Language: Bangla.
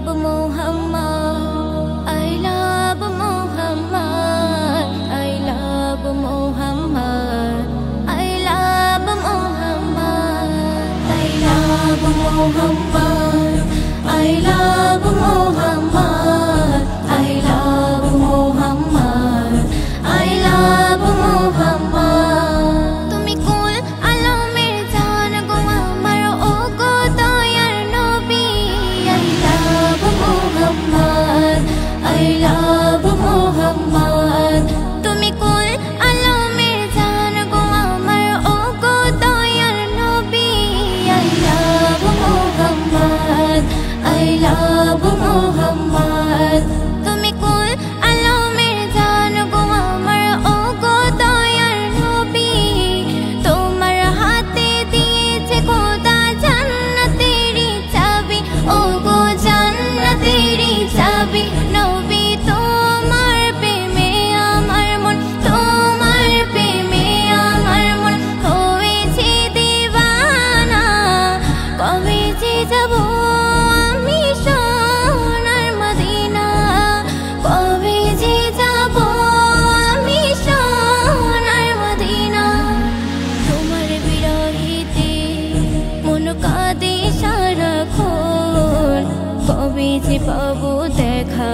love Muhammad, I love Muhammad, I love Muhammad, I love Muhammad, I love Muhammad, I love Muhammad, I love Muhammad, I love Muhammad. তুমি কুল আলমের জান গো আমার ও গো দয়ার নবী, I love Muhammad, I love Muhammad. তুমি কুল আলমের জান গো আমার ও গো দয়ার নবী, I love Muhammad, I love Muhammad. তুমি কুল আলমের জান গো আমার ও গো দয়ার নবী, তোমার হাতে দিয়েছে খোদা জান্নাতেরই চাবি, ও গো জান্নাতেরই চাবি। নবী তোমার প্রেমে আমার মন, তোমার প্রেমে আমার মন হয়েছে দিওয়ানা, কবে যে যাব আমি সোনার মদিনা, কবে যে যাব আমি সোনার মদিনা। তোমার বিরহিতে মন কাঁদে সারাক্ষণ, কবে যে পাবো দেখা